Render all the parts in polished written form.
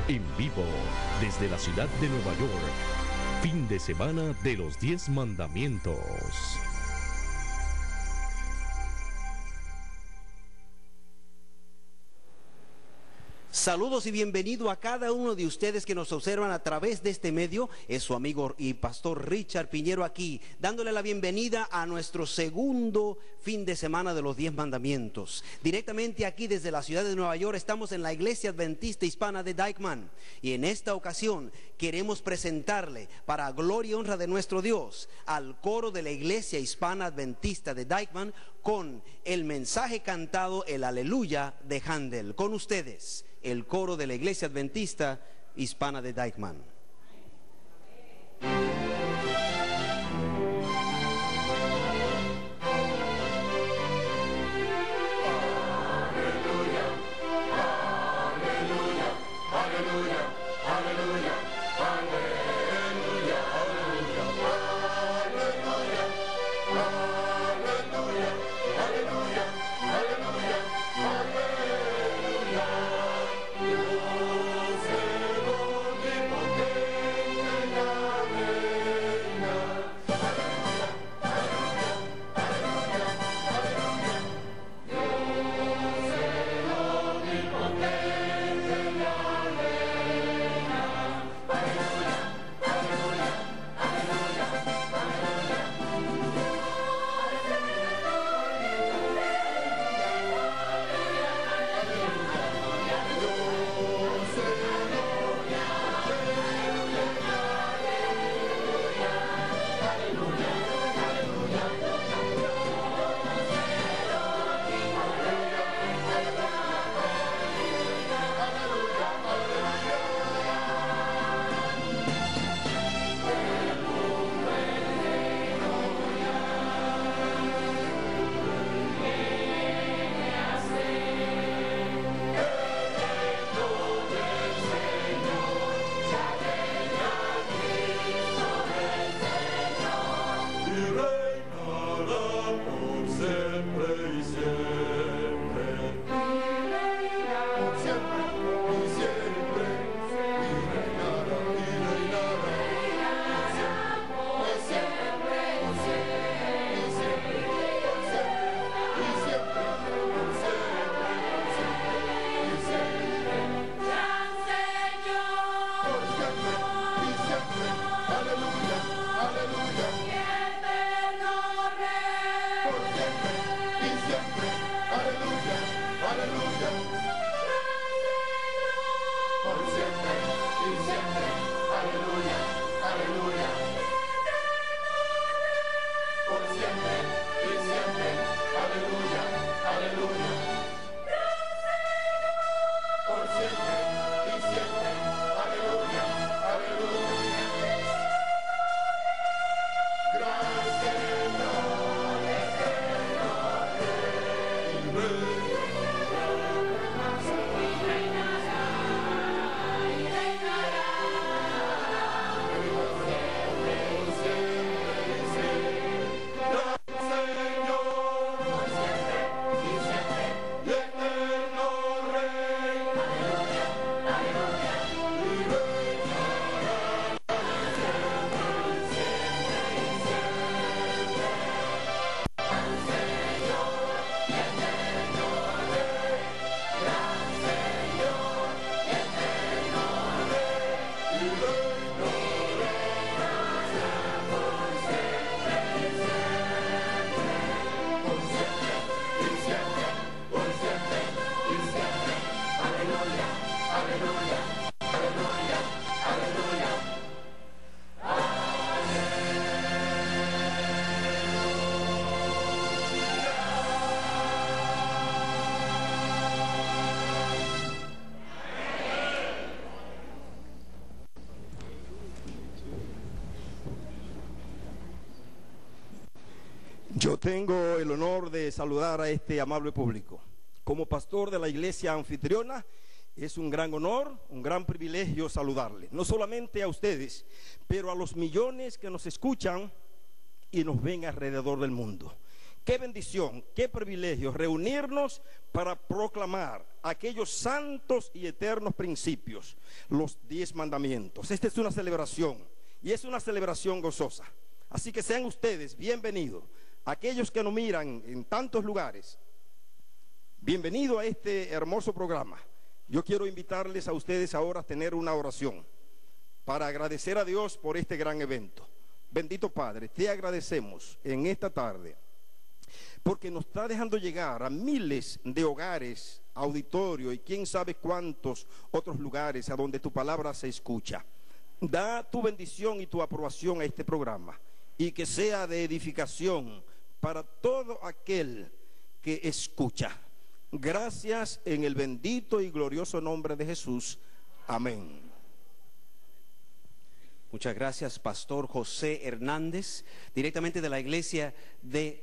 En vivo, desde la ciudad de Nueva York, fin de semana de los 10 mandamientos. Saludos y bienvenido a cada uno de ustedes que nos observan a través de este medio. Es su amigo y pastor Richard Piñero aquí, dándole la bienvenida a nuestro segundo fin de semana de los 10 mandamientos. Directamente aquí desde la ciudad de Nueva York estamos en la Iglesia Adventista Hispana de Dyckman. Y en esta ocasión queremos presentarle, para gloria y honra de nuestro Dios, al coro de la Iglesia Hispana Adventista de Dyckman con el mensaje cantado, el Aleluya de Handel. Con ustedes, el coro de la Iglesia Adventista Hispana de Dyckman. Yo tengo el honor de saludar a este amable público. Como pastor de la iglesia anfitriona, es un gran honor, un gran privilegio saludarle. No solamente a ustedes, pero a los millones que nos escuchan y nos ven alrededor del mundo. Qué bendición, qué privilegio reunirnos para proclamar aquellos santos y eternos principios, los 10 mandamientos. Esta es una celebración y es una celebración gozosa. Así que sean ustedes bienvenidos, aquellos que nos miran en tantos lugares, bienvenido a este hermoso programa. Yo quiero invitarles a ustedes ahora a tener una oración para agradecer a Dios por este gran evento. Bendito Padre, te agradecemos en esta tarde porque nos está dejando llegar a miles de hogares, auditorios y quién sabe cuántos otros lugares a donde tu palabra se escucha. Da tu bendición y tu aprobación a este programa y que sea de edificación para todo aquel que escucha. Gracias en el bendito y glorioso nombre de Jesús. Amén. Muchas gracias, Pastor José Hernández, directamente de la iglesia de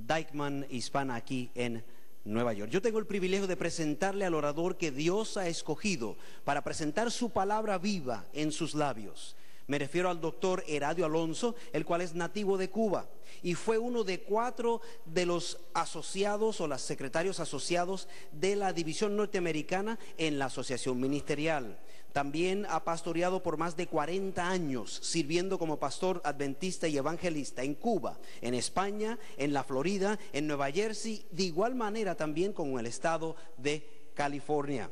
Dykeman Hispana aquí en Nueva York. Yo tengo el privilegio de presentarle al orador que Dios ha escogido para presentar su palabra viva en sus labios. Me refiero al doctor Eradio Alonso, el cual es nativo de Cuba y fue uno de 4 de los asociados o los secretarios asociados de la división norteamericana en la asociación ministerial. También ha pastoreado por más de 40 años, sirviendo como pastor adventista y evangelista en Cuba, en España, en la Florida, en Nueva Jersey, de igual manera también con el estado de California.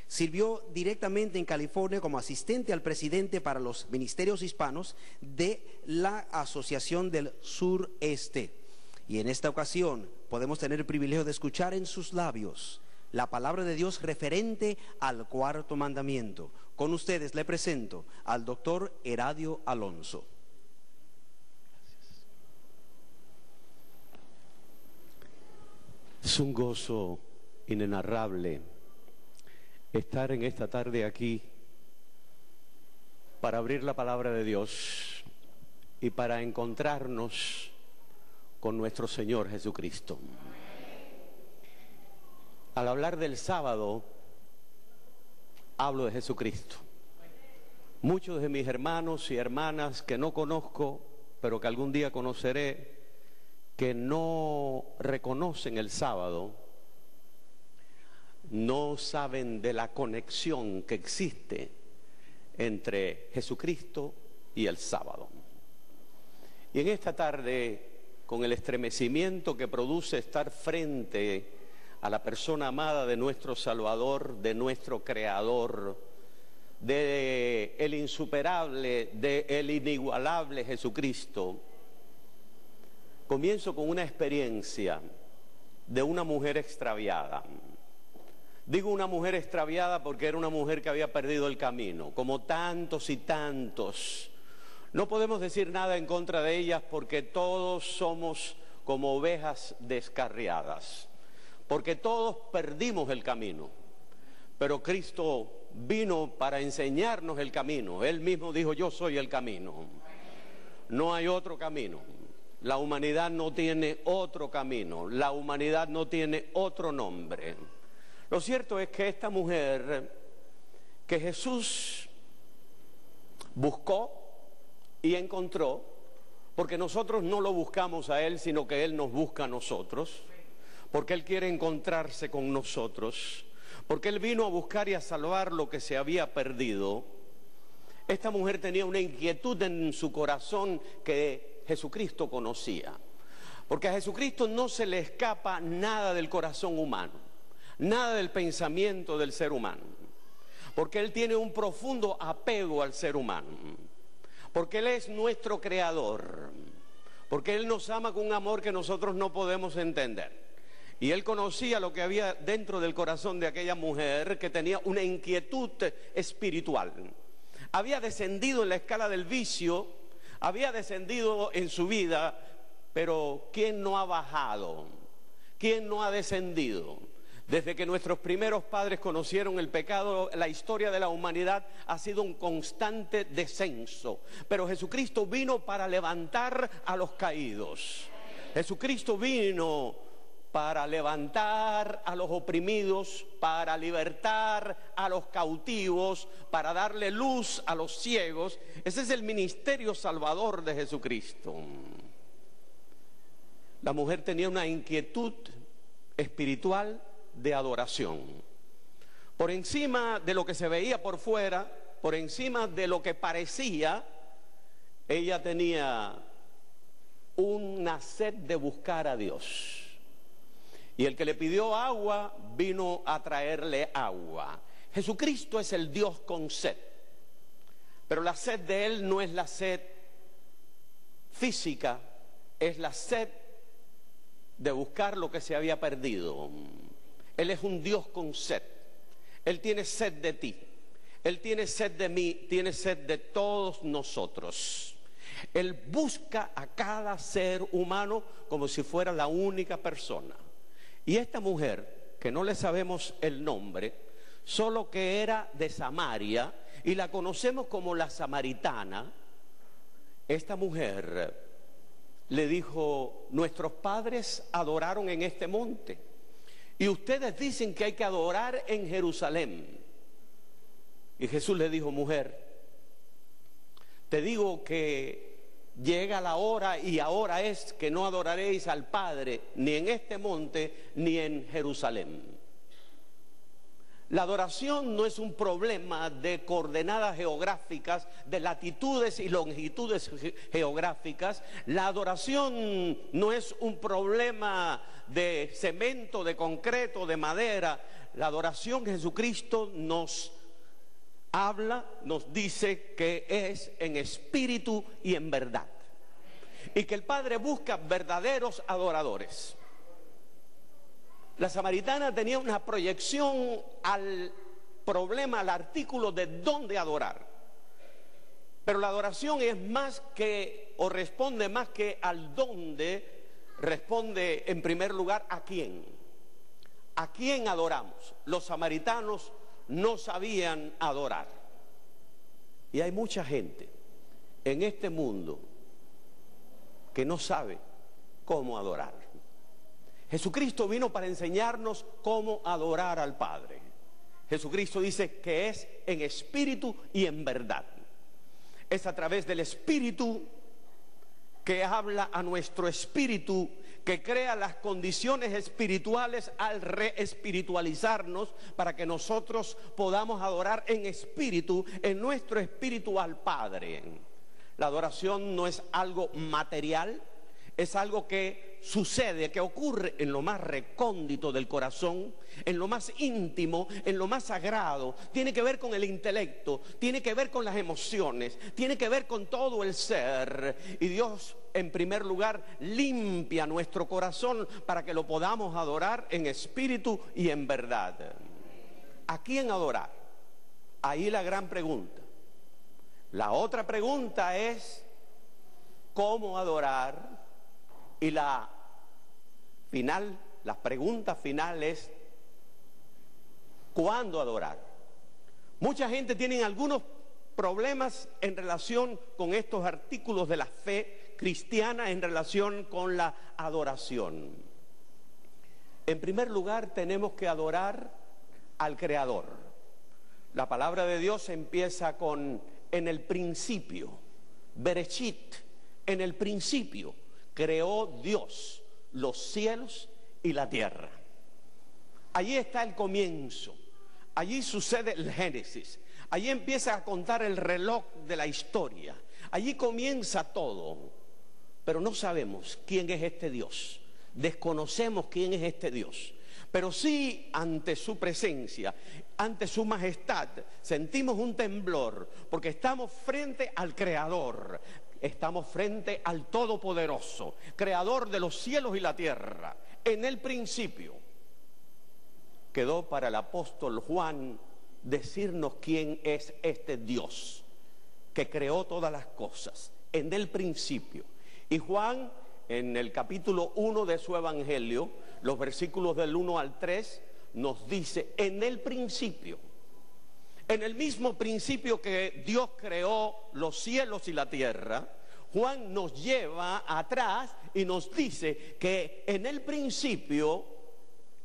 Sirvió directamente en California como asistente al presidente para los ministerios hispanos de la Asociación del Sureste. Y en esta ocasión podemos tener el privilegio de escuchar en sus labios la palabra de Dios referente al 4º mandamiento. Con ustedes le presento al doctor Eradio Alonso. Es un gozo inenarrable estar en esta tarde aquí para abrir la palabra de Dios y para encontrarnos con nuestro Señor Jesucristo. Al hablar del sábado, hablo de Jesucristo. Muchos de mis hermanos y hermanas que no conozco, pero que algún día conoceré, que no reconocen el sábado, no saben de la conexión que existe entre Jesucristo y el sábado. Y en esta tarde, con el estremecimiento que produce estar frente a la persona amada de nuestro Salvador, de nuestro Creador, de el insuperable, de el inigualable Jesucristo, comienzo con una experiencia de una mujer extraviada. Digo una mujer extraviada porque era una mujer que había perdido el camino, como tantos y tantos. No podemos decir nada en contra de ellas porque todos somos como ovejas descarriadas, porque todos perdimos el camino. Pero Cristo vino para enseñarnos el camino. Él mismo dijo: yo soy el camino. No hay otro camino. La humanidad no tiene otro camino. La humanidad no tiene otro nombre. Lo cierto es que esta mujer que Jesús buscó y encontró, porque nosotros no lo buscamos a Él, sino que Él nos busca a nosotros, porque Él quiere encontrarse con nosotros, porque Él vino a buscar y a salvar lo que se había perdido. Esta mujer tenía una inquietud en su corazón que Jesucristo conocía, porque a Jesucristo no se le escapa nada del corazón humano, nada del pensamiento del ser humano, porque Él tiene un profundo apego al ser humano, porque Él es nuestro creador, porque Él nos ama con un amor que nosotros no podemos entender. Y Él conocía lo que había dentro del corazón de aquella mujer que tenía una inquietud espiritual. Había descendido en la escala del vicio, había descendido en su vida, pero ¿quién no ha bajado? ¿Quién no ha descendido? Desde que nuestros primeros padres conocieron el pecado, la historia de la humanidad ha sido un constante descenso. Pero Jesucristo vino para levantar a los caídos. Jesucristo vino para levantar a los oprimidos, para libertar a los cautivos, para darle luz a los ciegos. Ese es el ministerio salvador de Jesucristo. la mujer tenía una inquietud espiritual de adoración. Por encima de lo que se veía por fuera, por encima de lo que parecía, ella tenía una sed de buscar a Dios. Y el que le pidió agua vino a traerle agua. Jesucristo es el Dios con sed, pero la sed de Él no es la sed física, es la sed de buscar lo que se había perdido. Él es un Dios con sed. Él tiene sed de ti, Él tiene sed de mí, tiene sed de todos nosotros. Él busca a cada ser humano como si fuera la única persona. Y esta mujer, que no le sabemos el nombre, solo que era de Samaria y la conocemos como la samaritana, esta mujer le dijo: nuestros padres adoraron en este monte y ustedes dicen que hay que adorar en Jerusalén. Y Jesús le dijo: mujer, te digo que llega la hora, y ahora es, que no adoraréis al Padre ni en este monte ni en Jerusalén. La adoración no es un problema de coordenadas geográficas, de latitudes y longitudes geográficas. La adoración no es un problema de cemento, de concreto, de madera. La adoración, Jesucristo nos habla, nos dice que es en espíritu y en verdad, y que el Padre busca verdaderos adoradores. La samaritana tenía una proyección al problema, al artículo de dónde adorar, pero la adoración es más que, o responde más que al dónde, responde en primer lugar a quién. ¿A quién adoramos? Los samaritanos no sabían adorar. Y hay mucha gente en este mundo que no sabe cómo adorar. Jesucristo vino para enseñarnos cómo adorar al Padre. Jesucristo dice que es en espíritu y en verdad. Es a través del espíritu que habla a nuestro espíritu, que crea las condiciones espirituales al reespiritualizarnos para que nosotros podamos adorar en espíritu, en nuestro espíritu al Padre. La adoración no es algo material, es algo que sucede, que ocurre en lo más recóndito del corazón, en lo más íntimo, en lo más sagrado. Tiene que ver con el intelecto, tiene que ver con las emociones, tiene que ver con todo el ser. Y Dios, en primer lugar, limpia nuestro corazón para que lo podamos adorar en espíritu y en verdad. ¿A quién adorar? Ahí la gran pregunta. La otra pregunta es ¿cómo adorar? Y la pregunta final es ¿cuándo adorar? Mucha gente tiene algunos problemas en relación con estos artículos de la fe cristiana en relación con la adoración. En primer lugar, tenemos que adorar al Creador. La palabra de Dios empieza con en el principio, Bereshit, en el principio creó Dios los cielos y la tierra. Allí está el comienzo, allí sucede el Génesis, allí empieza a contar el reloj de la historia, allí comienza todo, pero no sabemos quién es este Dios, desconocemos quién es este Dios, pero sí ante su presencia, ante su majestad, sentimos un temblor, porque estamos frente al Creador. Estamos frente al Todopoderoso, Creador de los cielos y la tierra. En el principio quedó para el apóstol Juan decirnos quién es este Dios que creó todas las cosas, en el principio. Y Juan, en el capítulo 1 de su evangelio, los versículos del 1 al 3, nos dice: en el principio, en el mismo principio que Dios creó los cielos y la tierra, Juan nos lleva atrás y nos dice que en el principio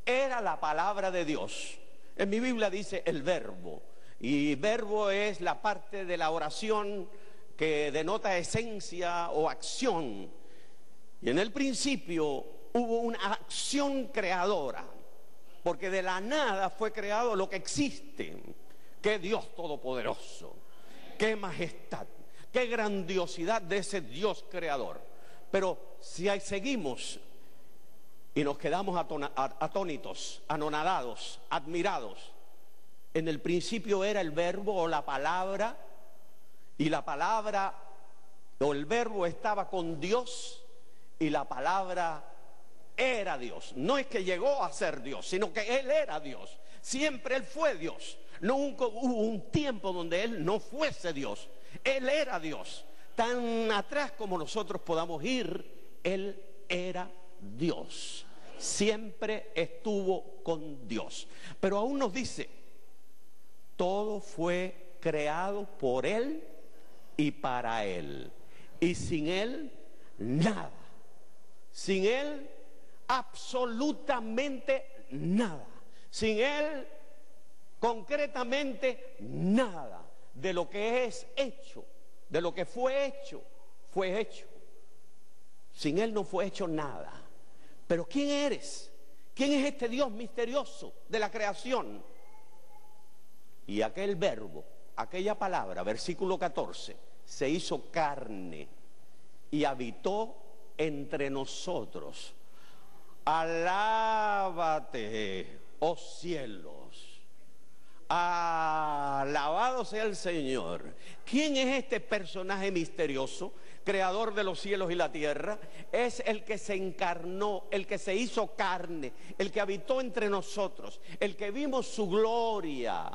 era la palabra de Dios. En mi Biblia dice el verbo, y verbo es la parte de la oración que denota esencia o acción. Y en el principio hubo una acción creadora, porque de la nada fue creado lo que existe. Qué Dios todopoderoso, qué majestad, qué grandiosidad de ese Dios creador. Pero si ahí seguimos y nos quedamos atónitos, anonadados, admirados, en el principio era el verbo o la palabra, y la palabra o el verbo estaba con Dios, y la palabra era Dios. No es que llegó a ser Dios, sino que Él era Dios. Siempre Él fue Dios. Nunca hubo un tiempo donde Él no fuese Dios. Él era Dios. Tan atrás como nosotros podamos ir, Él era Dios. Siempre estuvo con Dios. Pero aún nos dice, todo fue creado por Él y para Él. Y sin Él, nada. Sin Él, absolutamente nada. Sin Él, concretamente nada. De lo que es hecho, de lo que fue hecho, fue hecho. Sin Él no fue hecho nada. Pero ¿quién eres? ¿Quién es este Dios misterioso de la creación? Y aquel verbo, aquella palabra, versículo 14, se hizo carne y habitó entre nosotros. Alábate, oh cielos. Alabado sea el Señor. ¿Quién es este personaje misterioso, creador de los cielos y la tierra? Es el que se encarnó, el que se hizo carne, el que habitó entre nosotros, el que vimos su gloria.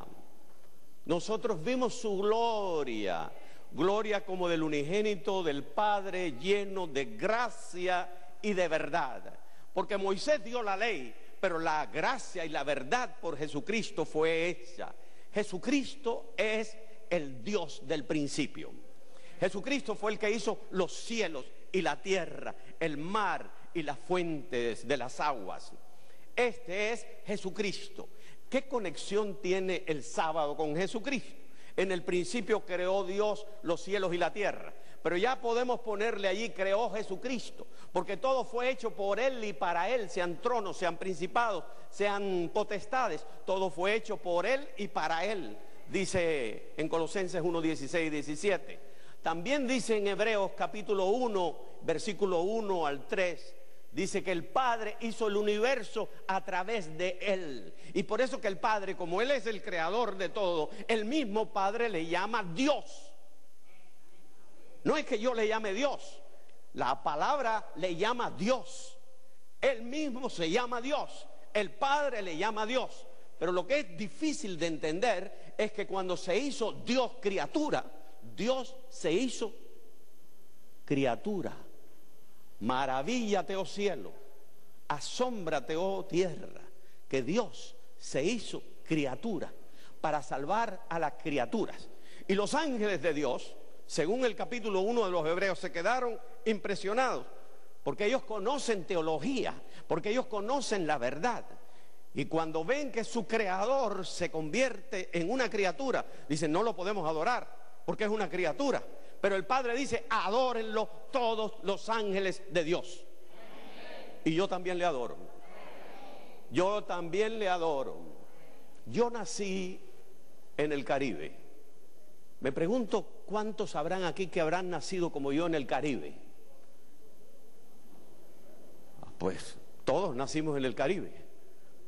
Nosotros vimos su gloria, gloria como del unigénito del Padre, lleno de gracia y de verdad. Porque Moisés dio la ley, pero la gracia y la verdad por Jesucristo fue hecha. Jesucristo es el Dios del principio. Jesucristo fue el que hizo los cielos y la tierra, el mar y las fuentes de las aguas. Este es Jesucristo. ¿Qué conexión tiene el sábado con Jesucristo? En el principio creó Dios los cielos y la tierra, pero ya podemos ponerle allí creó Jesucristo, porque todo fue hecho por Él y para Él, sean tronos, sean principados, sean potestades, todo fue hecho por Él y para Él, dice en Colosenses 1, 16 y 17. También dice en Hebreos capítulo 1, versículo 1 al 3, dice que el Padre hizo el universo a través de Él. Y por eso que el Padre, como Él es el creador de todo, el mismo Padre le llama Dios. No es que yo le llame Dios, la palabra le llama Dios. Él mismo se llama Dios, el Padre le llama Dios. Pero lo que es difícil de entender es que cuando se hizo Dios criatura, Dios se hizo criatura. Maravíllate, oh cielo, asómbrate, oh tierra, que Dios se hizo criatura para salvar a las criaturas. Y los ángeles de Dios, según el capítulo 1 de los Hebreos, se quedaron impresionados, porque ellos conocen teología, porque ellos conocen la verdad. Y cuando ven que su creador se convierte en una criatura, dicen, no lo podemos adorar, porque es una criatura. Pero el Padre dice, adórenlo todos los ángeles de Dios. Y yo también le adoro. Yo también le adoro. Yo nací en el Caribe. Me pregunto cuántos habrán aquí que habrán nacido como yo en el Caribe. Pues todos nacimos en el Caribe.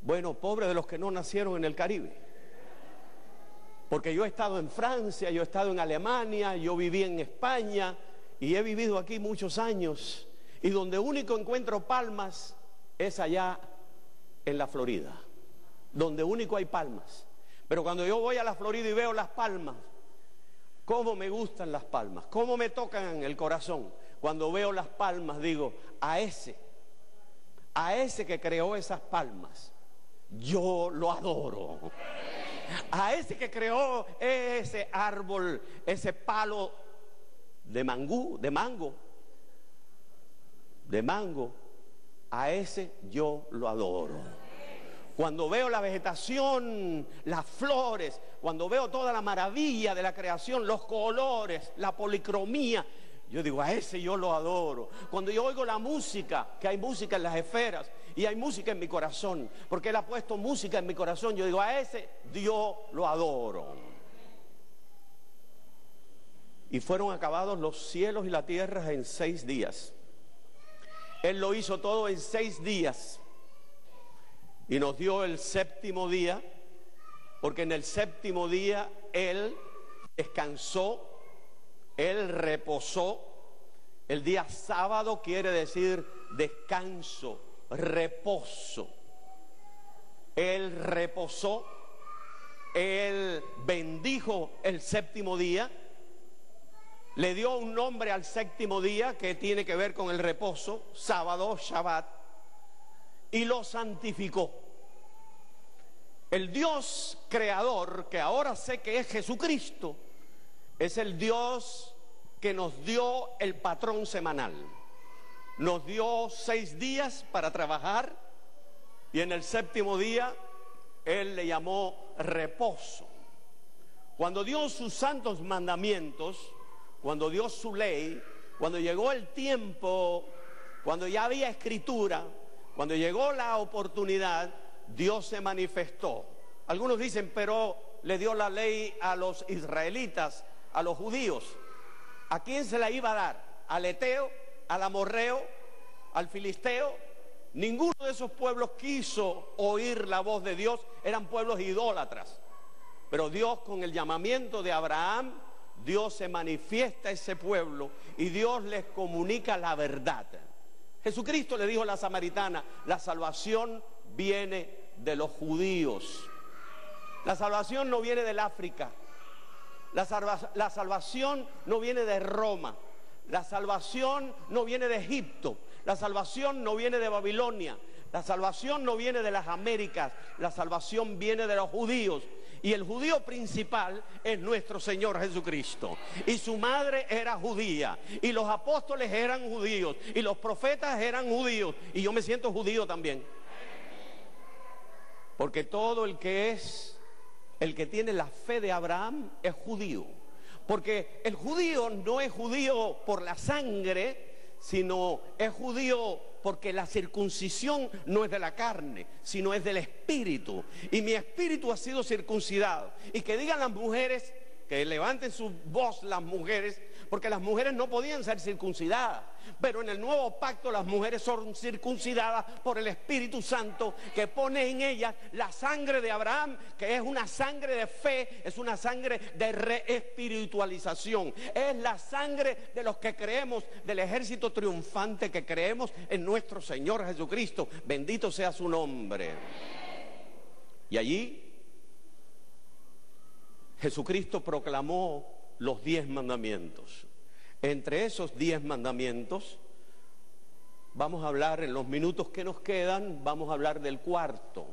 Bueno, pobres de los que no nacieron en el Caribe. Porque yo he estado en Francia, yo he estado en Alemania, yo viví en España y he vivido aquí muchos años. Y donde único encuentro palmas es allá en la Florida, donde único hay palmas. Pero cuando yo voy a la Florida y veo las palmas, cómo me gustan las palmas, cómo me tocan el corazón. Cuando veo las palmas digo, a ese que creó esas palmas, yo lo adoro. A ese que creó ese árbol, ese palo de mango, a ese yo lo adoro. Cuando veo la vegetación, las flores, cuando veo toda la maravilla de la creación, los colores, la policromía, Yo digo, a ese yo lo adoro. Cuando yo oigo la música, que hay música en las esferas y hay música en mi corazón, porque Él ha puesto música en mi corazón, yo digo, a ese Dios lo adoro. Y fueron acabados los cielos y la tierra en 6 días. Él lo hizo todo en 6 días. Y nos dio el 7º día, porque en el 7º día Él descansó, Él reposó. El día sábado quiere decir descanso, reposo. Él reposó, Él bendijo el 7º día, le dio un nombre al 7º día que tiene que ver con el reposo, sábado, Shabbat, y lo santificó. El Dios creador, que ahora sé que es Jesucristo, es el Dios que nos dio el patrón semanal. Nos dio 6 días para trabajar y en el 7º día Él le llamó reposo. Cuando dio sus santos mandamientos, cuando dio su ley, cuando llegó el tiempo, cuando ya había escritura, cuando llegó la oportunidad, Dios se manifestó. Algunos dicen, pero le dio la ley a los israelitas, a los judíos. ¿A quién se la iba a dar? ¿Al eteo, al amorreo, al filisteo? Ninguno de esos pueblos quiso oír la voz de Dios, eran pueblos idólatras. Pero Dios, con el llamamiento de Abraham, Dios se manifiesta a ese pueblo y Dios les comunica la verdad. Jesucristo le dijo a la samaritana, la salvación viene de los judíos. La salvación no viene del África. La salvación no viene de Roma. La salvación no viene de Egipto. La salvación no viene de Babilonia. La salvación no viene de las Américas. La salvación viene de los judíos. Y el judío principal es nuestro Señor Jesucristo. Y su madre era judía. Y los apóstoles eran judíos. Y los profetas eran judíos. Y yo me siento judío también. Porque todo el que tiene la fe de Abraham es judío. Porque el judío no es judío por la sangre, sino es judío porque la circuncisión no es de la carne, sino es del espíritu. Y mi espíritu ha sido circuncidado. Y que digan las mujeres, que levanten su voz las mujeres, porque las mujeres no podían ser circuncidadas. Pero en el nuevo pacto las mujeres son circuncidadas por el Espíritu Santo, que pone en ellas la sangre de Abraham, que es una sangre de fe, es una sangre de reespiritualización. Es la sangre de los que creemos, del ejército triunfante que creemos en nuestro Señor Jesucristo. Bendito sea su nombre. Y allí Jesucristo proclamó los 10 mandamientos. Entre esos 10 mandamientos, vamos a hablar en los minutos que nos quedan, vamos a hablar del cuarto.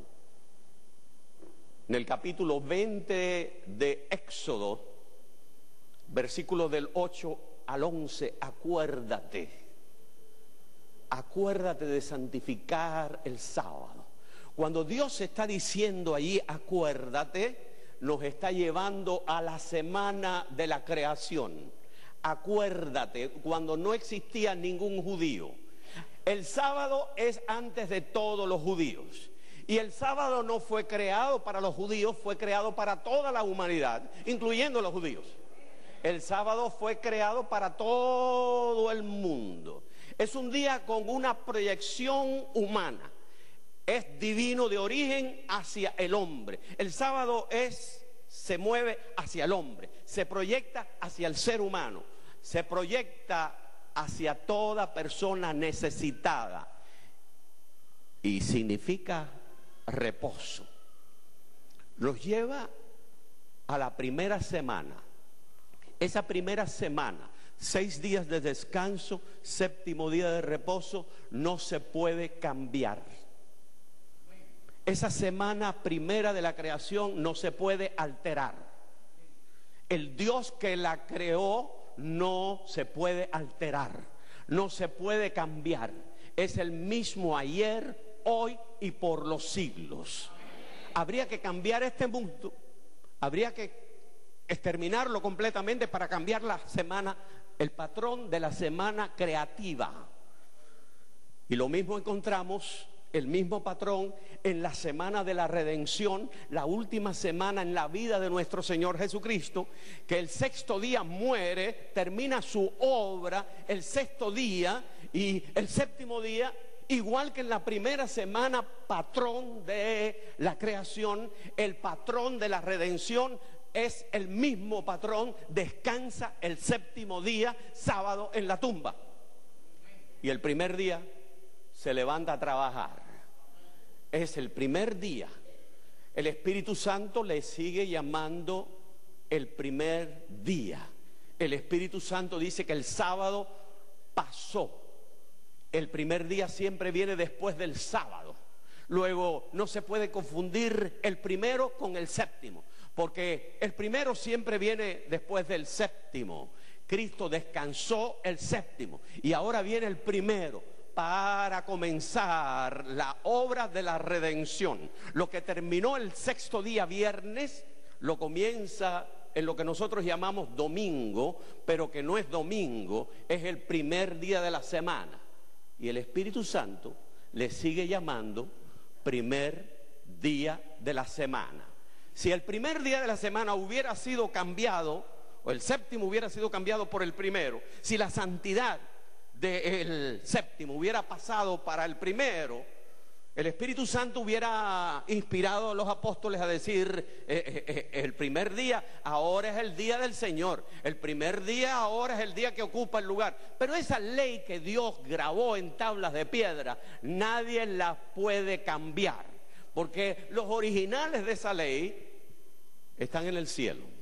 En el capítulo 20 de Éxodo, versículos del 8 al 11, acuérdate de santificar el sábado. Cuando Dios está diciendo allí, acuérdate, nos está llevando a la semana de la creación. Acuérdate, cuando no existía ningún judío. El sábado es antes de todos los judíos. Y el sábado no fue creado para los judíos, fue creado para toda la humanidad, incluyendo los judíos. El sábado fue creado para todo el mundo. Es un día con una proyección humana. Es divino de origen hacia el hombre. El sábado se mueve hacia el hombre, se proyecta hacia el ser humano, se proyecta hacia toda persona necesitada y significa reposo. Nos lleva a la primera semana. Esa primera semana, 6 días de descanso, 7º día de reposo, no se puede cambiar. Esa semana primera de la creación no se puede alterar. El Dios que la creó no se puede alterar, no se puede cambiar. Es el mismo ayer, hoy y por los siglos. Habría que cambiar este mundo, habría que exterminarlo completamente para cambiar la semana, el patrón de la semana creativa. Y lo mismo encontramos, el mismo patrón en la semana de la redención, la última semana en la vida de nuestro Señor Jesucristo, que el sexto día muere, termina su obra el sexto día, y el séptimo día, igual que en la primera semana, patrón de la creación, el patrón de la redención es el mismo patrón, descansa el séptimo día, sábado, en la tumba. Y el primer día se levanta a trabajar. Es el primer día. El Espíritu Santo le sigue llamando el primer día. El Espíritu Santo dice que el sábado pasó. El primer día siempre viene después del sábado. Luego no se puede confundir el primero con el séptimo, porque el primero siempre viene después del séptimo. Cristo descansó el séptimo y ahora viene el primero para comenzar la obra de la redención. Lo que terminó el sexto día, viernes, lo comienza en lo que nosotros llamamos domingo, pero que no es domingo, es el primer día de la semana. Y el Espíritu Santo le sigue llamando primer día de la semana. Si el primer día de la semana hubiera sido cambiado, o el séptimo hubiera sido cambiado por el primero, si la santidad del séptimo hubiera pasado para el primero, el Espíritu Santo hubiera inspirado a los apóstoles a decir, el primer día ahora es el día del Señor, el primer día ahora es el día que ocupa el lugar. Pero esa ley que Dios grabó en tablas de piedra, nadie la puede cambiar, porque los originales de esa ley están en el cielo.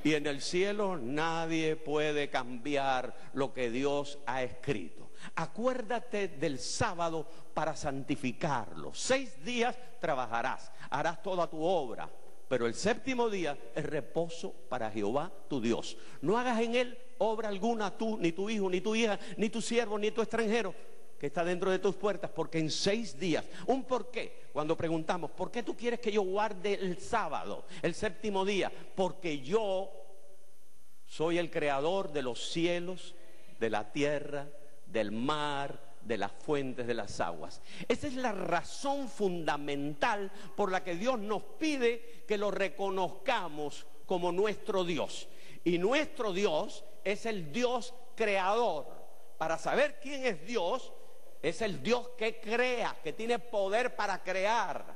Y en el cielo nadie puede cambiar lo que Dios ha escrito. Acuérdate del sábado para santificarlo. 6 días trabajarás, harás toda tu obra, pero el séptimo día es reposo para Jehová tu Dios. No hagas en él obra alguna, tú, ni tu hijo, ni tu hija, ni tu siervo, ni tu extranjero que está dentro de tus puertas, porque en 6 días, un por qué, cuando preguntamos, ¿por qué tú quieres que yo guarde el sábado, el séptimo día? Porque yo soy el creador de los cielos, de la tierra, del mar, de las fuentes de las aguas. Esa es la razón fundamental por la que Dios nos pide que lo reconozcamos como nuestro Dios. Y nuestro Dios es el Dios creador. Para saber quién es Dios, es el Dios que crea, que tiene poder para crear.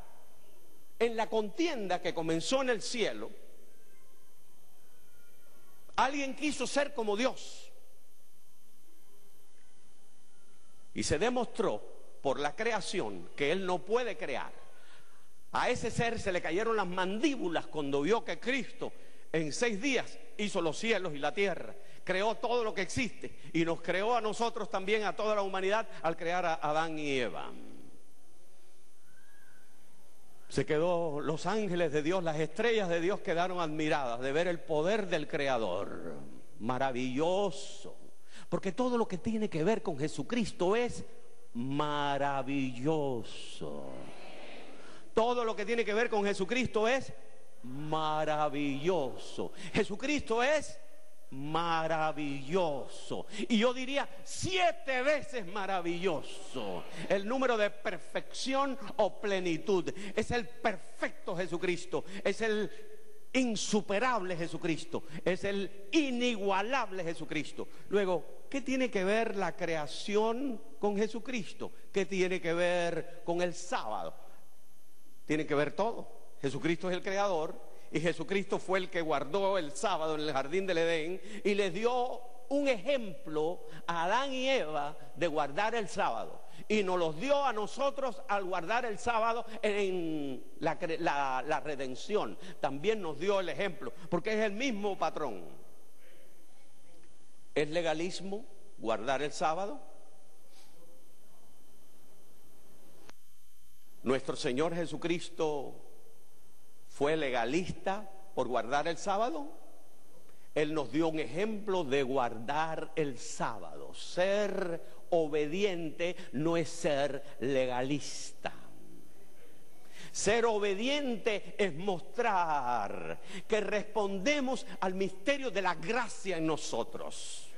En la contienda que comenzó en el cielo, alguien quiso ser como Dios. Y se demostró por la creación que él no puede crear. A ese ser se le cayeron las mandíbulas cuando vio que Cristo en 6 días hizo los cielos y la tierra. Creó todo lo que existe y nos creó a nosotros también, a toda la humanidad, al crear a Adán y Eva. Se quedó los ángeles de Dios, las estrellas de Dios quedaron admiradas de ver el poder del Creador. Maravilloso. Porque todo lo que tiene que ver con Jesucristo es maravilloso. Todo lo que tiene que ver con Jesucristo es maravilloso. Jesucristo es maravilloso. Y yo diría 7 veces maravilloso. El número de perfección o plenitud. Es el perfecto Jesucristo. Es el insuperable Jesucristo. Es el inigualable Jesucristo. Luego, ¿qué tiene que ver la creación con Jesucristo? ¿Qué tiene que ver con el sábado? Tiene que ver todo. Jesucristo es el creador y Jesucristo fue el que guardó el sábado en el jardín del Edén y les dio un ejemplo a Adán y Eva de guardar el sábado, y nos los dio a nosotros al guardar el sábado en la redención. También nos dio el ejemplo, porque es el mismo patrón. ¿Es legalismo guardar el sábado? Nuestro Señor Jesucristo fue legalista por guardar el sábado. Él nos dio un ejemplo de guardar el sábado. Ser obediente no es ser legalista. Ser obediente es mostrar que respondemos al misterio de la gracia en nosotros.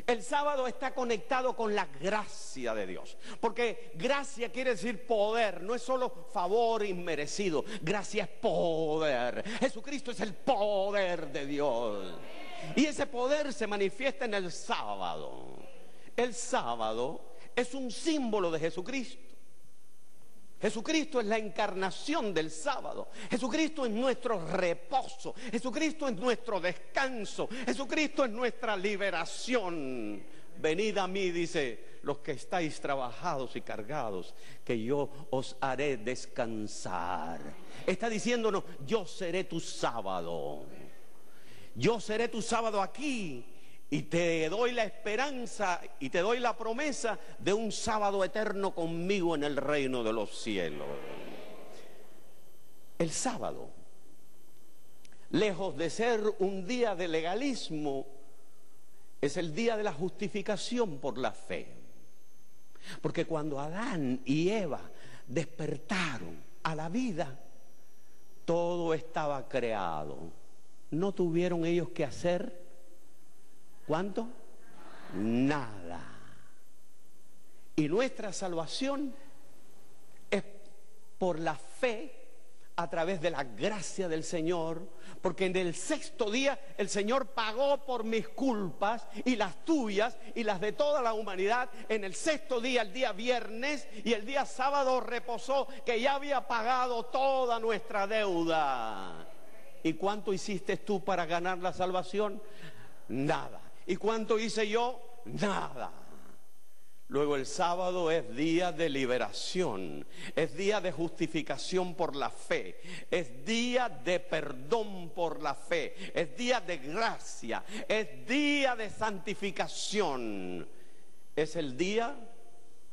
El sábado está conectado con la gracia de Dios, porque gracia quiere decir poder, no es solo favor inmerecido, gracia es poder. Jesucristo es el poder de Dios, y ese poder se manifiesta en el sábado. El sábado es un símbolo de Jesucristo. Jesucristo es la encarnación del sábado. Jesucristo es nuestro reposo. Jesucristo es nuestro descanso. Jesucristo es nuestra liberación. Venid a mí, dice, los que estáis trabajados y cargados, que yo os haré descansar. Está diciéndonos, yo seré tu sábado. Yo seré tu sábado aquí. Y te doy la esperanza y te doy la promesa de un sábado eterno conmigo en el reino de los cielos. El sábado, lejos de ser un día de legalismo, es el día de la justificación por la fe. Porque cuando Adán y Eva despertaron a la vida, todo estaba creado. No tuvieron ellos que hacer. ¿Cuánto? Nada. Y nuestra salvación es por la fe a través de la gracia del Señor, porque en el sexto día el Señor pagó por mis culpas y las tuyas y las de toda la humanidad. En el sexto día, el día viernes, y el día sábado reposó, que ya había pagado toda nuestra deuda. ¿Y cuánto hiciste tú para ganar la salvación? Nada. ¿Y cuánto hice yo? Nada. Luego el sábado es día de liberación, es día de justificación por la fe, es día de perdón por la fe, es día de gracia, es día de santificación. Es el día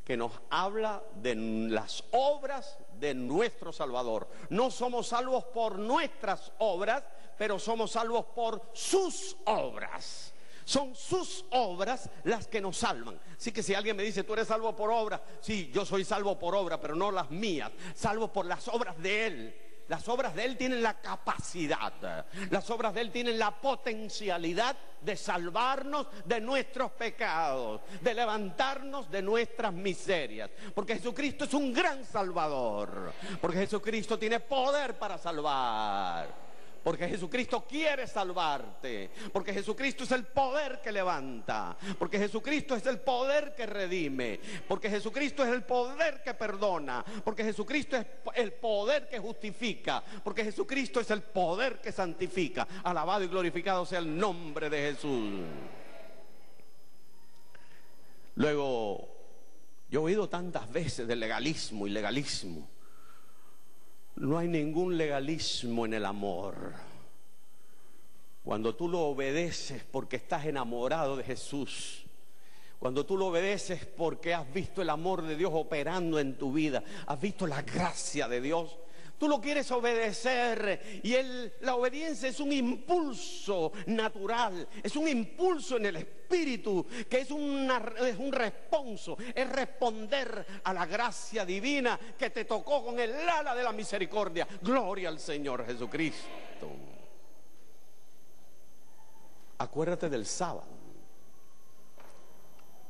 que nos habla de las obras de nuestro Salvador. No somos salvos por nuestras obras, pero somos salvos por sus obras. Son sus obras las que nos salvan. Así que si alguien me dice, tú eres salvo por obra, sí, yo soy salvo por obra, pero no las mías, salvo por las obras de Él. Las obras de Él tienen la capacidad, las obras de Él tienen la potencialidad de salvarnos de nuestros pecados, de levantarnos de nuestras miserias. Porque Jesucristo es un gran salvador, porque Jesucristo tiene poder para salvar. Porque Jesucristo quiere salvarte, porque Jesucristo es el poder que levanta, porque Jesucristo es el poder que redime, porque Jesucristo es el poder que perdona, porque Jesucristo es el poder que justifica, porque Jesucristo es el poder que santifica. Alabado y glorificado sea el nombre de Jesús. Luego, yo he oído tantas veces de legalismo y legalismo. No hay ningún legalismo en el amor. Cuando tú lo obedeces porque estás enamorado de Jesús, cuando tú lo obedeces porque has visto el amor de Dios operando en tu vida, has visto la gracia de Dios, tú lo quieres obedecer, y la obediencia es un impulso natural, es un impulso en el espíritu, que es un responso, es responder a la gracia divina que te tocó con el ala de la misericordia. Gloria al Señor Jesucristo. Acuérdate del sábado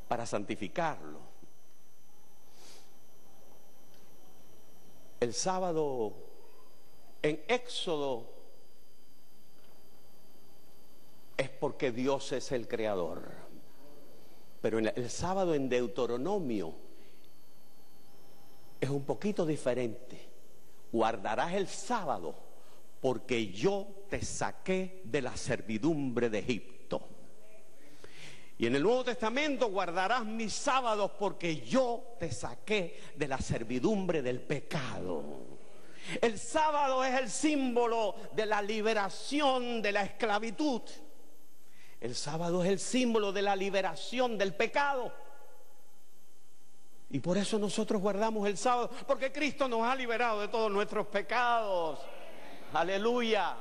para santificarlo. El sábado en Éxodo es porque Dios es el creador, pero el sábado en Deuteronomio es un poquito diferente. Guardarás el sábado porque yo te saqué de la servidumbre de Egipto. Y en el Nuevo Testamento, guardarás mis sábados porque yo te saqué de la servidumbre del pecado. El sábado es el símbolo de la liberación de la esclavitud. El sábado es el símbolo de la liberación del pecado. Y por eso nosotros guardamos el sábado, porque Cristo nos ha liberado de todos nuestros pecados. Aleluya.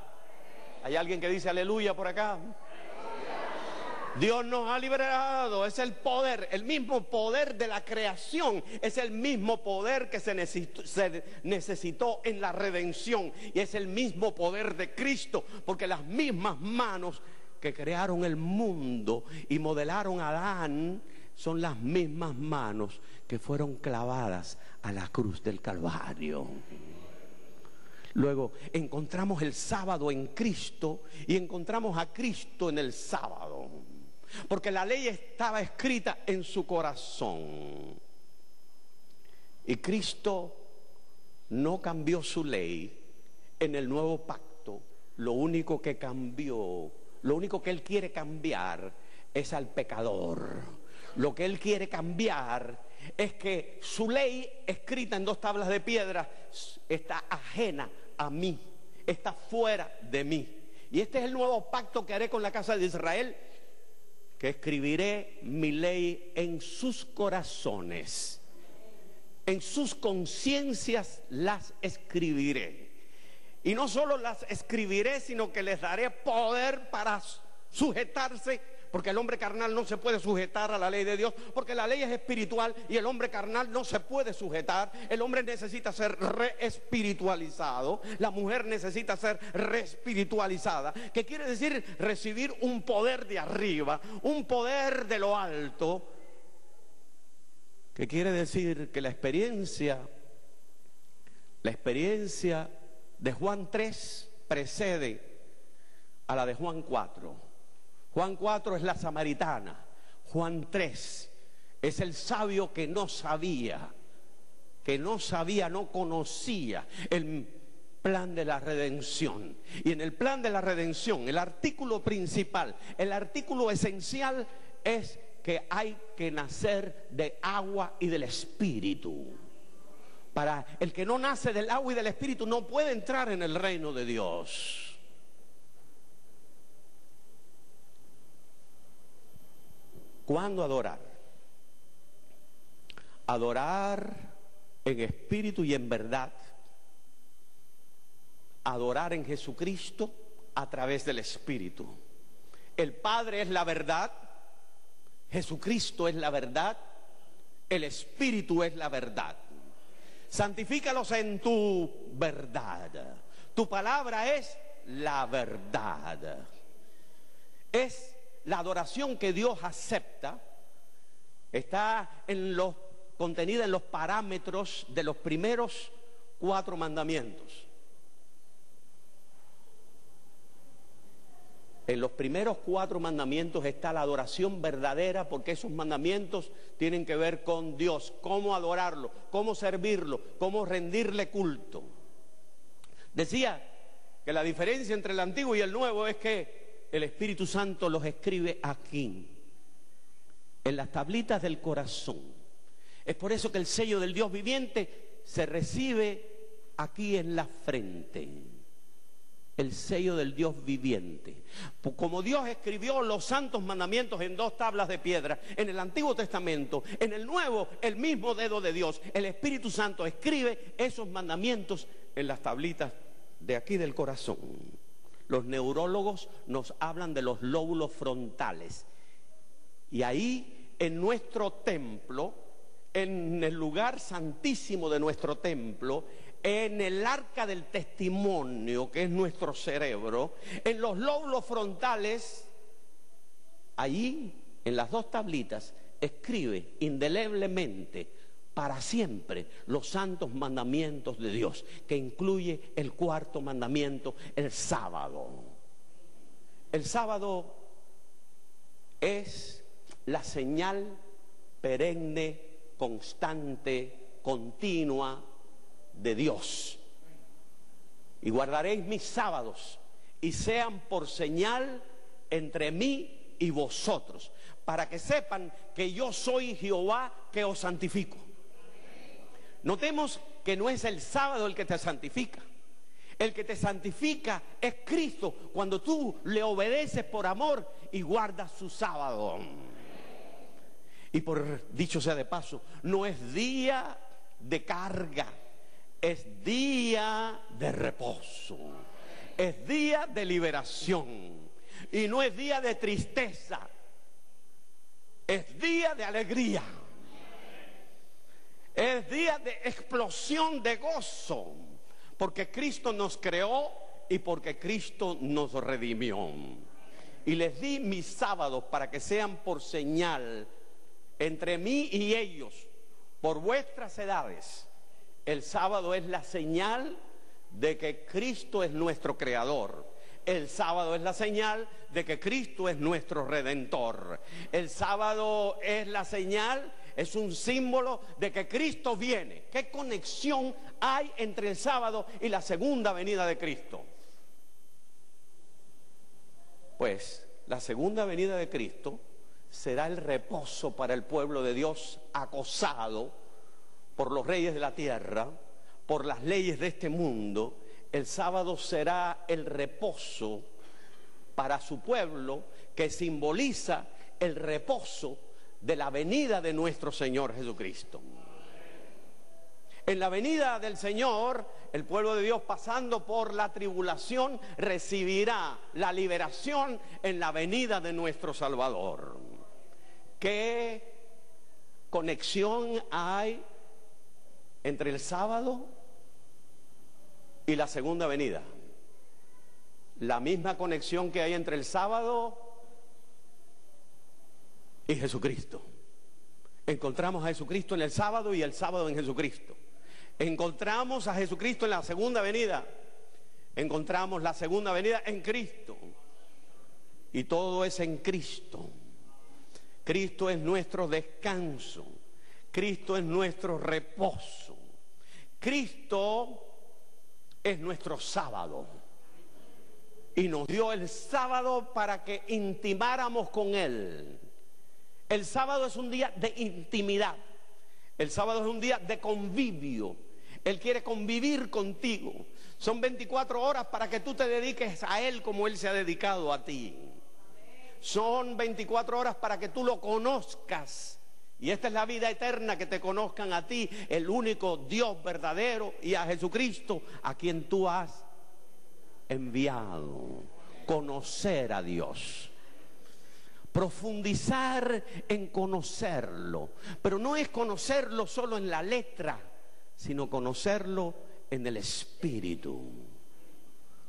¿Hay alguien que dice aleluya por acá? Dios nos ha liberado, es el poder, el mismo poder de la creación, es el mismo poder que se necesitó en la redención, y es el mismo poder de Cristo, porque las mismas manos que crearon el mundo y modelaron a Adán son las mismas manos que fueron clavadas a la cruz del Calvario. Luego encontramos el sábado en Cristo y encontramos a Cristo en el sábado, porque la ley estaba escrita en su corazón y Cristo no cambió su ley en el nuevo pacto. Lo único que cambió, lo único que Él quiere cambiar es al pecador. Lo que Él quiere cambiar es que su ley escrita en 2 tablas de piedra está ajena a mí, está fuera de mí. Y este es el nuevo pacto que haré con la casa de Israel, que escribiré mi ley en sus corazones, en sus conciencias las escribiré. Y no solo las escribiré, sino que les daré poder para sujetarse, porque el hombre carnal no se puede sujetar a la ley de Dios, porque la ley es espiritual y el hombre carnal no se puede sujetar. El hombre necesita ser reespiritualizado, la mujer necesita ser reespiritualizada, que quiere decir recibir un poder de arriba, un poder de lo alto, que quiere decir que la experiencia de Juan 3 precede a la de Juan 4. Juan 4 es la samaritana. Juan 3 es el sabio que no sabía, no conocía el plan de la redención. Y en el plan de la redención, el artículo principal, el artículo esencial es que hay que nacer de agua y del Espíritu. Para el que no nace del agua y del Espíritu no puede entrar en el reino de Dios. ¿Cuándo adorar? Adorar en espíritu y en verdad. Adorar en Jesucristo a través del Espíritu. El Padre es la verdad, Jesucristo es la verdad, el Espíritu es la verdad. Santifícalos en tu verdad. Tu palabra es la verdad. Es la adoración que Dios acepta, está contenida en los parámetros de los primeros 4 mandamientos. En los primeros 4 mandamientos está la adoración verdadera, porque esos mandamientos tienen que ver con Dios, cómo adorarlo, cómo servirlo, cómo rendirle culto. Decía que la diferencia entre el Antiguo y el Nuevo es que el Espíritu Santo los escribe aquí, en las tablitas del corazón. Es por eso que el sello del Dios viviente se recibe aquí en la frente. El sello del Dios viviente. Como Dios escribió los santos mandamientos en 2 tablas de piedra en el Antiguo Testamento, en el Nuevo el mismo dedo de Dios, el Espíritu Santo escribe esos mandamientos en las tablitas de aquí del corazón. Los neurólogos nos hablan de los lóbulos frontales. Y ahí, en nuestro templo, en el lugar santísimo de nuestro templo, en el arca del testimonio, que es nuestro cerebro, en los lóbulos frontales, allí, en las 2 tablitas, escribe indeleblemente para siempre los santos mandamientos de Dios, que incluye el 4.º mandamiento, el sábado. El sábado es la señal perenne, constante, continua de Dios. Y guardaréis mis sábados, y sean por señal entre mí y vosotros, para que sepan que yo soy Jehová que os santifico. Notemos que no es el sábado el que te santifica. El que te santifica es Cristo, cuando tú le obedeces por amor y guardas su sábado. Y por dicho sea de paso, no es día de carga, es día de reposo, es día de liberación. Y no es día de tristeza, Es día de alegría. Es día de explosión de gozo, porque Cristo nos creó y porque Cristo nos redimió. Y les di mis sábados para que sean por señal entre mí y ellos, por vuestras edades. El sábado es la señal de que Cristo es nuestro creador. El sábado es la señal de que Cristo es nuestro redentor. El sábado es la señal, es un símbolo de que Cristo viene. ¿Qué conexión hay entre el sábado y la segunda venida de Cristo? Pues la segunda venida de Cristo será el reposo para el pueblo de Dios acosado por los reyes de la tierra, por las leyes de este mundo. El sábado será el reposo para su pueblo, que simboliza el reposo de la venida de nuestro Señor Jesucristo. En la venida del Señor, el pueblo de Dios, pasando por la tribulación, recibirá la liberación en la venida de nuestro Salvador. ¿Qué conexión hay entre el sábado y la segunda venida? La misma conexión que hay entre el sábado y Jesucristo. Encontramos a Jesucristo en el sábado y el sábado en Jesucristo. Encontramos a Jesucristo en la segunda venida. Encontramos la segunda venida en Cristo. Y todo es en Cristo. Cristo es nuestro descanso. Cristo es nuestro reposo. Cristo es nuestro sábado. Y nos dio el sábado para que intimáramos con Él. El sábado es un día de intimidad. El sábado es un día de convivio. Él quiere convivir contigo. Son 24 horas para que tú te dediques a Él como Él se ha dedicado a ti. Son 24 horas para que tú lo conozcas. Y esta es la vida eterna, que te conozcan a ti, el único Dios verdadero, y a Jesucristo, a quien tú has enviado. Conocer a Dios. Profundizar en conocerlo. Pero no es conocerlo solo en la letra, sino conocerlo en el espíritu.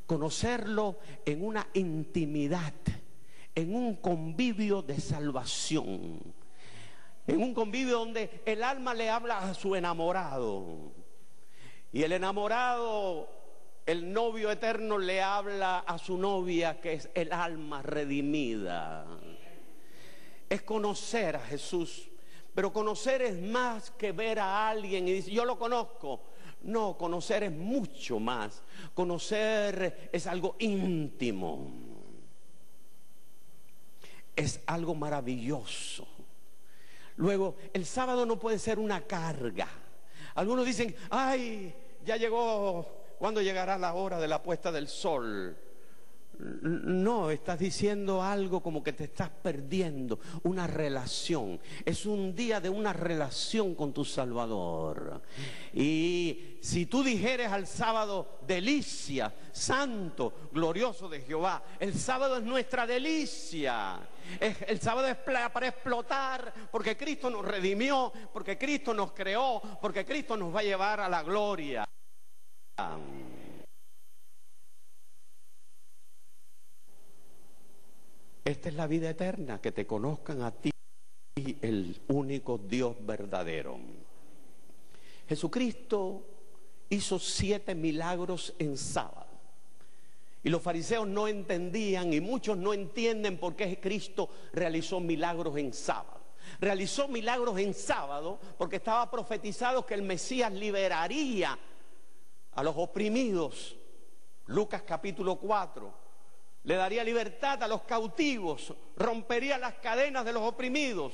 Conocerlo en una intimidad, en un convivio de salvación. En un convivio donde el alma le habla a su enamorado. Y el enamorado, el novio eterno, le habla a su novia, que es el alma redimida. Es conocer a Jesús. Pero conocer es más que ver a alguien y decir, yo lo conozco. No, conocer es mucho más. Conocer es algo íntimo. Es algo maravilloso. Luego, el sábado no puede ser una carga. Algunos dicen, ay, ya llegó, ¿cuándo llegará la hora de la puesta del sol? No, estás diciendo algo como que te estás perdiendo una relación. Es un día de una relación con tu Salvador. Y si tú dijeres al sábado, delicia, santo, glorioso de Jehová, el sábado es nuestra delicia. El sábado es para explotar, porque Cristo nos redimió, porque Cristo nos creó, porque Cristo nos va a llevar a la gloria. Esta es la vida eterna, que te conozcan a ti, el único Dios verdadero. Jesucristo hizo 7 milagros en sábado. Y los fariseos no entendían, y muchos no entienden por qué Cristo realizó milagros en sábado. Realizó milagros en sábado porque estaba profetizado que el Mesías liberaría a los oprimidos. Lucas capítulo 4. Le daría libertad a los cautivos, rompería las cadenas de los oprimidos.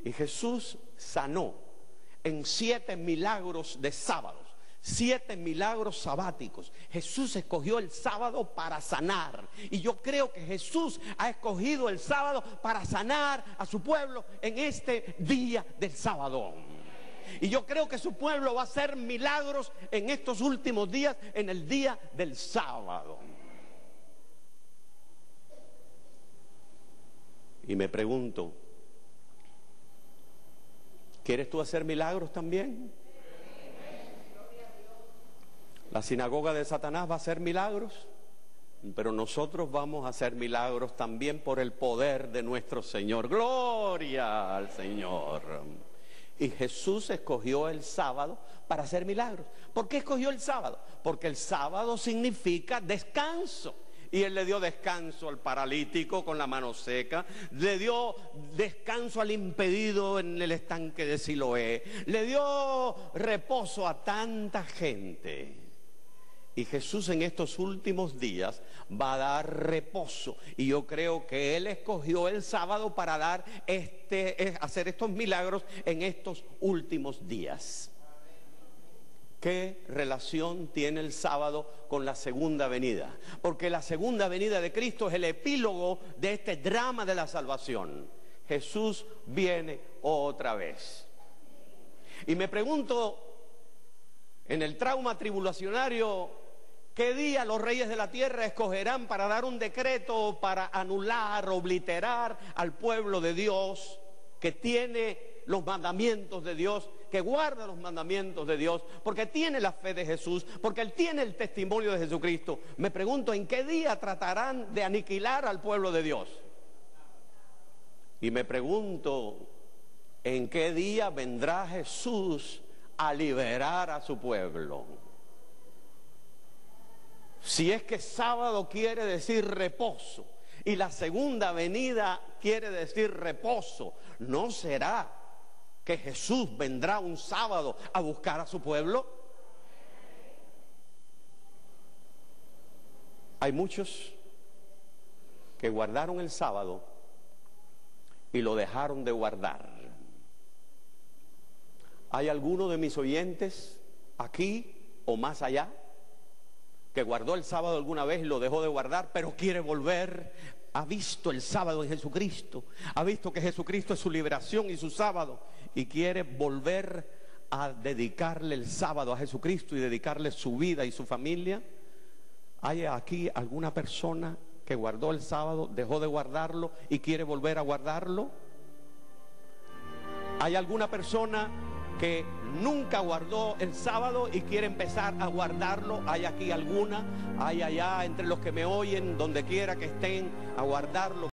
Y Jesús sanó en 7 milagros de sábados, 7 milagros sabáticos. Jesús escogió el sábado para sanar. Y yo creo que Jesús ha escogido el sábado para sanar a su pueblo en este día del sábado. Y yo creo que su pueblo va a hacer milagros en estos últimos días, en el día del sábado. Y me pregunto, ¿quieres tú hacer milagros también? La sinagoga de Satanás va a hacer milagros, pero nosotros vamos a hacer milagros también por el poder de nuestro Señor. ¡Gloria al Señor! Y Jesús escogió el sábado para hacer milagros. ¿Por qué escogió el sábado? Porque el sábado significa descanso. Y Él le dio descanso al paralítico con la mano seca, le dio descanso al impedido en el estanque de Siloé, le dio reposo a tanta gente. Y Jesús en estos últimos días va a dar reposo. Y yo creo que Él escogió el sábado para hacer estos milagros en estos últimos días. ¿Qué relación tiene el sábado con la segunda venida? Porque la segunda venida de Cristo es el epílogo de este drama de la salvación. Jesús viene otra vez. Y me pregunto, en el trauma tribulacionario, ¿qué día los reyes de la tierra escogerán para dar un decreto para anular, obliterar al pueblo de Dios que tiene los mandamientos de Dios, que guarda los mandamientos de Dios, porque tiene la fe de Jesús, porque Él tiene el testimonio de Jesucristo? Me pregunto, ¿en qué día tratarán de aniquilar al pueblo de Dios? Y me pregunto, ¿en qué día vendrá Jesús a liberar a su pueblo? Si es que sábado quiere decir reposo y la segunda venida quiere decir reposo, ¿no será que Jesús vendrá un sábado a buscar a su pueblo? Hay muchos que guardaron el sábado y lo dejaron de guardar. ¿Hay alguno de mis oyentes aquí o más allá que guardó el sábado alguna vez y lo dejó de guardar, pero quiere volver? Ha visto el sábado en Jesucristo, ha visto que Jesucristo es su liberación y su sábado, y quiere volver a dedicarle el sábado a Jesucristo y dedicarle su vida y su familia. ¿Hay aquí alguna persona que guardó el sábado, dejó de guardarlo y quiere volver a guardarlo? ¿Hay alguna persona que nunca guardó el sábado y quiere empezar a guardarlo? ¿Hay aquí alguna? ¿Hay allá entre los que me oyen, donde quiera que estén, a guardarlo?